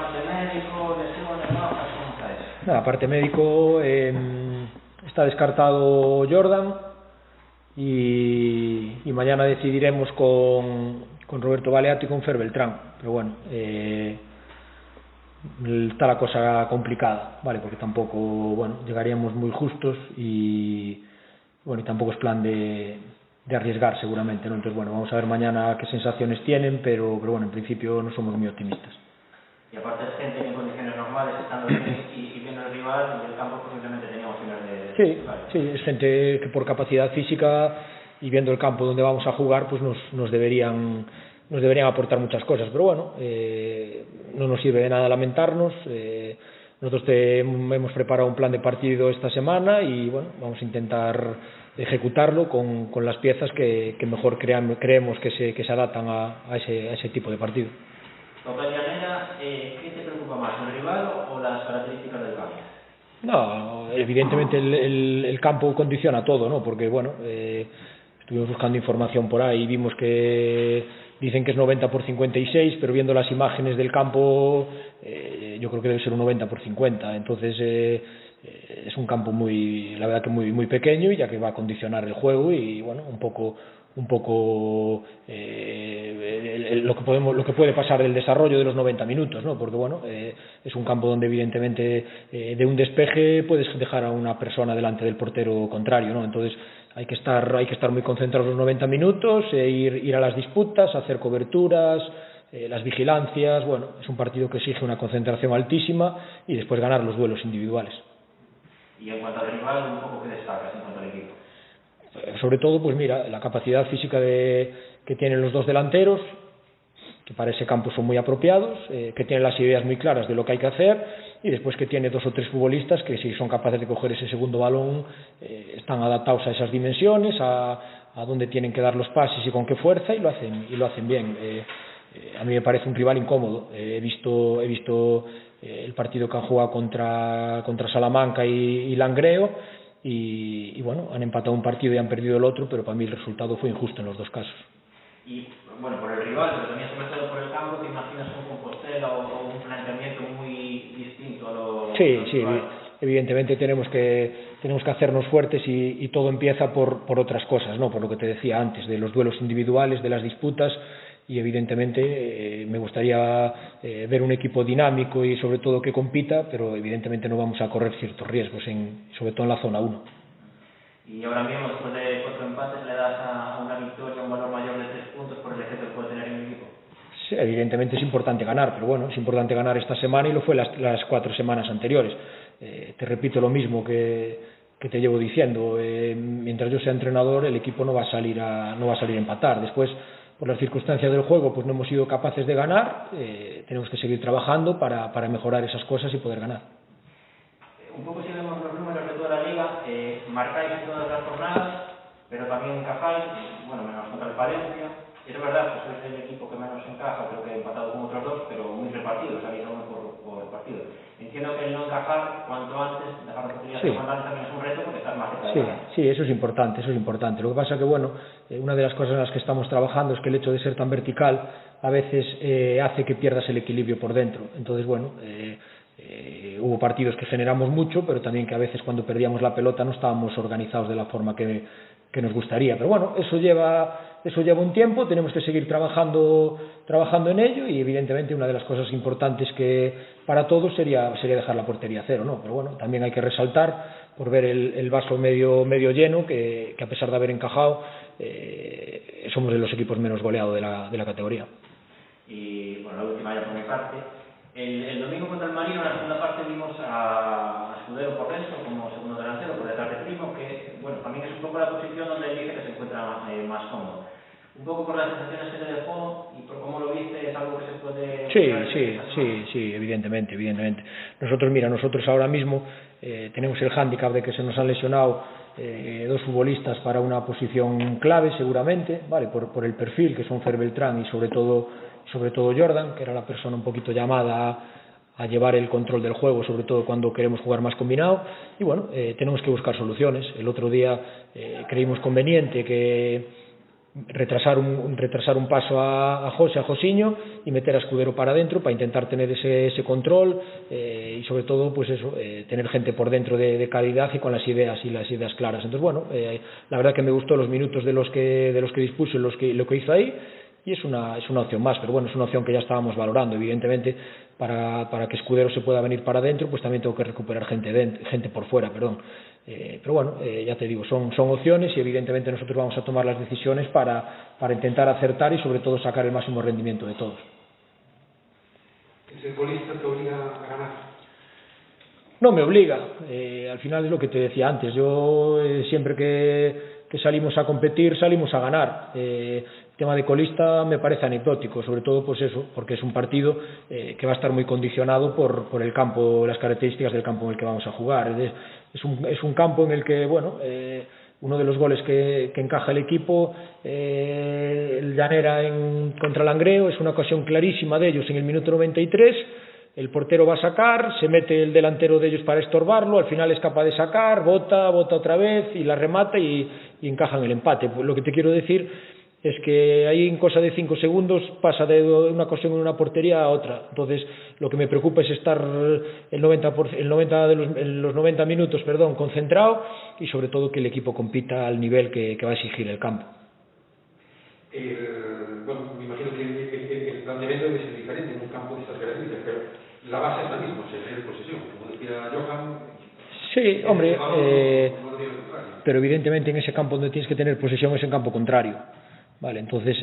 parte médico, lesiones, bajas, ¿cómo está eso? Nada, parte médico, está descartado Jordan y mañana decidiremos con Roberto Baleato y con Fer Beltrán, pero bueno, está la cosa complicada, ¿vale? Porque tampoco, bueno, llegaríamos muy justos y bueno, y tampoco es plan de arriesgar seguramente, ¿no? Entonces, bueno, vamos a ver mañana qué sensaciones tienen, pero bueno, en principio no somos muy optimistas. Y aparte es gente que en condiciones normales, estando bien y viendo el rival y el campo, posiblemente tenía opciones de... Sí, es gente que por capacidad física y viendo el campo donde vamos a jugar, pues nos deberían aportar muchas cosas, pero bueno, no nos sirve de nada lamentarnos. Nosotros hemos preparado un plan de partido esta semana y bueno, vamos a intentar ejecutarlo con las piezas que mejor creemos que se adaptan a ese tipo de partido. Total Llanera, ¿qué te preocupa más, el rival o las características del campo? No, evidentemente el campo condiciona todo, ¿no? Porque bueno, estuvimos buscando información por ahí y vimos que dicen que es 90/56, pero viendo las imágenes del campo yo creo que debe ser un 90/50. Entonces es un campo la verdad que muy pequeño, y ya que va a condicionar el juego y bueno, un poco lo que puede pasar del desarrollo de los 90 minutos, ¿no? Porque bueno, es un campo donde evidentemente de un despeje puedes dejar a una persona delante del portero contrario, ¿no? Entonces hay que estar muy concentrados los 90 minutos, ir a las disputas, hacer coberturas, las vigilancias. Bueno, es un partido que exige una concentración altísima y después ganar los duelos individuales. Y en cuanto al rival, un poco, ¿qué destacas en cuanto al equipo? Sobre todo, pues mira, la capacidad física que tienen los dos delanteros, que para ese campo son muy apropiados, que tienen las ideas muy claras de lo que hay que hacer, y después que tiene 2 o 3 futbolistas que, si son capaces de coger ese segundo balón, están adaptados a esas dimensiones, a dónde tienen que dar los pases y con qué fuerza, y lo hacen bien. A mí me parece un rival incómodo. He visto el partido que han jugado contra Salamanca y Langreo, y bueno, han empatado un partido y han perdido el otro, pero para mí el resultado fue injusto en los dos casos. Y bueno, por el rival, pero también sobre todo por el campo, ¿te imaginas un Compostela o un planteamiento muy distinto a lo Sí, evidentemente tenemos que hacernos fuertes, y todo empieza por otras cosas, ¿no? Por lo que te decía antes, de los duelos individuales, de las disputas, y evidentemente me gustaría ver un equipo dinámico y sobre todo que compita, pero evidentemente no vamos a correr ciertos riesgos, sobre todo en la zona 1. Y ahora mismo, después de 4 empates, le das a una victoria un valor mayor de 3 puntos por el efecto que puede tener en el equipo. Sí, evidentemente es importante ganar, pero bueno, es importante ganar esta semana y lo fue las 4 semanas anteriores. Te repito lo mismo que te llevo diciendo, mientras yo sea entrenador el equipo no va a salir a empatar. Después, por las circunstancias del juego, pues no hemos sido capaces de ganar. Tenemos que seguir trabajando para mejorar esas cosas y poder ganar. Un poco si vemos los números de toda la liga, marcáis en todas las jornadas, pero también encajáis, bueno, menos contra el Palencia. Es verdad que sois el equipo que menos encaja, creo que he empatado con otros 2, pero muy repartidos, habéis a uno por partido. Entiendo que el no encajar cuanto antes, dejar la oportunidad de contar, también es un reto porque estás más cerca de ganar. Sí, eso es importante. Lo que pasa que, bueno, una de las cosas en las que estamos trabajando es que el hecho de ser tan vertical a veces hace que pierdas el equilibrio por dentro. Entonces, bueno, hubo partidos que generamos mucho, pero también que a veces cuando perdíamos la pelota no estábamos organizados de la forma que nos gustaría. Pero bueno, eso lleva un tiempo, tenemos que seguir trabajando en ello, y evidentemente una de las cosas importantes que para todos sería dejar la portería a cero, ¿no? Pero bueno, también hay que resaltar, por ver el vaso medio lleno, que a pesar de haber encajado, somos de los equipos menos goleados de la categoría. Y bueno, la última ya por mi parte. El domingo contra el Marino, en la segunda parte, vimos a Escudero por dentro como segundo delantero, por detrás de Primo, que bueno, también es un poco la posición donde él dice que se encuentra más cómodo. Un poco por las sensaciones que te dejó y por cómo lo viste, ¿es algo que se puede...? Sí, evidentemente. Nosotros ahora mismo tenemos el hándicap de que se nos han lesionado 2 futbolistas para una posición clave, seguramente, ¿vale? Por el perfil, que son Fer Beltrán y sobre todo Jordan, que era la persona un poquito llamada a llevar el control del juego, sobre todo cuando queremos jugar más combinado. Y bueno, tenemos que buscar soluciones. El otro día creímos conveniente que retrasar un paso a José, a Josiño, y meter a Escudero para adentro para intentar tener ese control y sobre todo pues eso, tener gente por dentro de calidad y con las ideas claras. Entonces bueno, la verdad que me gustó los minutos de los que dispuso y lo que hizo ahí, y es una opción más, pero bueno, es una opción que ya estábamos valorando. Evidentemente, para que Escudero se pueda venir para adentro, pues también tengo que recuperar gente por fuera, perdón. Pero bueno, ya te digo, son opciones, y evidentemente nosotros vamos a tomar las decisiones para intentar acertar y sobre todo sacar el máximo rendimiento de todos. ¿Ese colista te obliga a ganar? No me obliga, al final es lo que te decía antes, yo siempre que salimos a competir salimos a ganar. El tema de colista me parece anecdótico, sobre todo pues eso, porque es un partido que va a estar muy condicionado por el campo, las características del campo en el que vamos a jugar. Es un campo en el que, bueno, uno de los goles que encaja el equipo, el Llanera contra Langreo, es una ocasión clarísima de ellos en el minuto 93. El portero va a sacar, se mete el delantero de ellos para estorbarlo, al final es capaz de sacar, bota otra vez y la remata y encajan el empate. Pues lo que te quiero decir es que ahí en cosa de 5 segundos pasa de una ocasión en una portería a otra. Entonces lo que me preocupa es estar los 90 minutos concentrado, y sobre todo que el equipo compita al nivel que va a exigir el campo. Bueno, me imagino que el planteamiento debe ser diferente en un campo de estas características, pero la base es la misma, o sea, tener posesión, como decía Johan. Sí, hombre, pero evidentemente en ese campo donde tienes que tener posesión es en campo contrario. Vale, entonces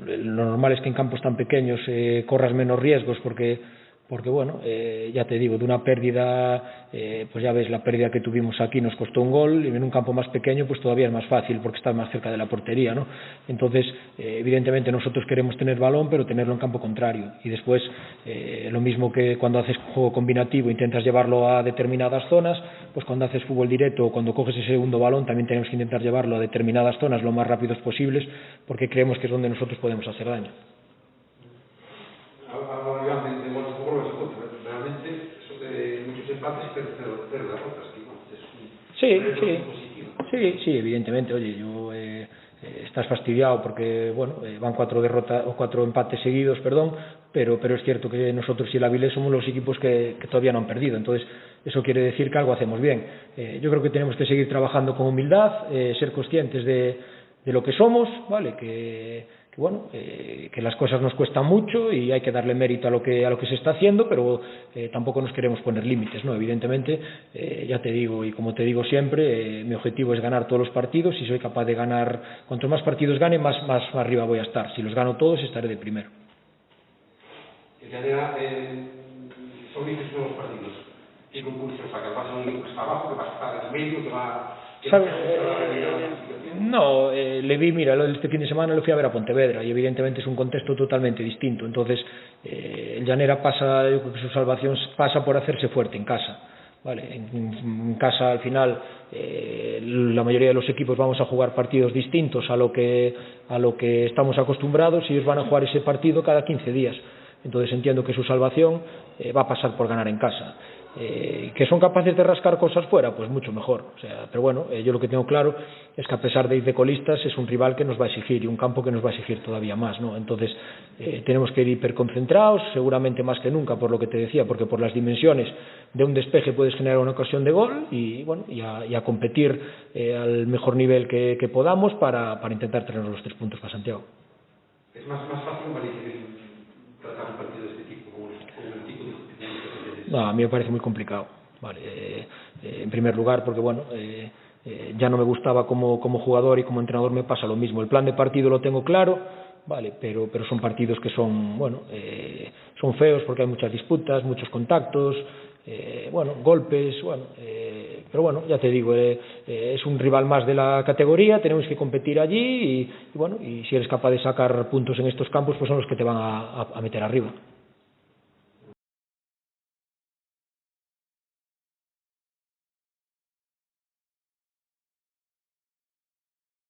lo normal es que en campos tan pequeños corras menos riesgos porque bueno, ya te digo, de una pérdida, pues ya ves, la pérdida que tuvimos aquí nos costó un gol, y en un campo más pequeño pues todavía es más fácil porque estás más cerca de la portería, ¿no? Entonces, evidentemente nosotros queremos tener balón, pero tenerlo en campo contrario, y después lo mismo que cuando haces juego combinativo intentas llevarlo a determinadas zonas, pues cuando haces fútbol directo o cuando coges ese segundo balón también tenemos que intentar llevarlo a determinadas zonas lo más rápidos posibles, porque creemos que es donde nosotros podemos hacer daño. Sí, evidentemente. Oye, estás fastidiado porque bueno, van 4 empates seguidos, pero es cierto que nosotros y el Avilés somos los equipos que todavía no han perdido, entonces eso quiere decir que algo hacemos bien. Yo creo que tenemos que seguir trabajando con humildad, ser conscientes de lo que somos, ¿vale? Que las cosas nos cuestan mucho y hay que darle mérito a lo que se está haciendo, pero tampoco nos queremos poner límites, ¿no? Evidentemente, ya te digo, y como te digo siempre, mi objetivo es ganar todos los partidos, y soy capaz de ganar, cuanto más partidos gane, más arriba voy a estar. Si los gano todos, estaré de primero. Son dices todos los partidos. ¿Tiene un pulso? O sea, que vas a un está abajo, que vas a estar en medio, que va... No, le vi, mira, este fin de semana lo fui a ver a Pontevedra, y evidentemente es un contexto totalmente distinto. Entonces el Llanera yo creo que su salvación pasa por hacerse fuerte en casa, ¿vale? En casa al final la mayoría de los equipos vamos a jugar partidos distintos a lo que estamos acostumbrados, y ellos van a jugar ese partido cada 15 días. Entonces entiendo que su salvación va a pasar por ganar en casa. ¿Que son capaces de rascar cosas fuera? Pues mucho mejor. O sea, pero bueno, yo lo que tengo claro es que a pesar de ir de colistas es un rival que nos va a exigir, y un campo que nos va a exigir todavía más, ¿no? Entonces tenemos que ir hiperconcentrados, seguramente más que nunca, por lo que te decía, porque por las dimensiones de un despeje puedes generar una ocasión de gol, y bueno, y a competir al mejor nivel que podamos para intentar tener los 3 puntos para Santiago. ¿Es más fácil o más difícil tratar un partido de este tipo, como el tipo que tenemos que hacer? No, a mí me parece muy complicado, vale. En primer lugar porque bueno, ya no me gustaba como jugador, y como entrenador me pasa lo mismo. El plan de partido lo tengo claro, vale, pero son partidos que son, bueno, son feos porque hay muchas disputas, muchos contactos, bueno, golpes, bueno, pero bueno, ya te digo, es un rival más de la categoría, tenemos que competir allí, y bueno, y si eres capaz de sacar puntos en estos campos, pues son los que te van a meter arriba.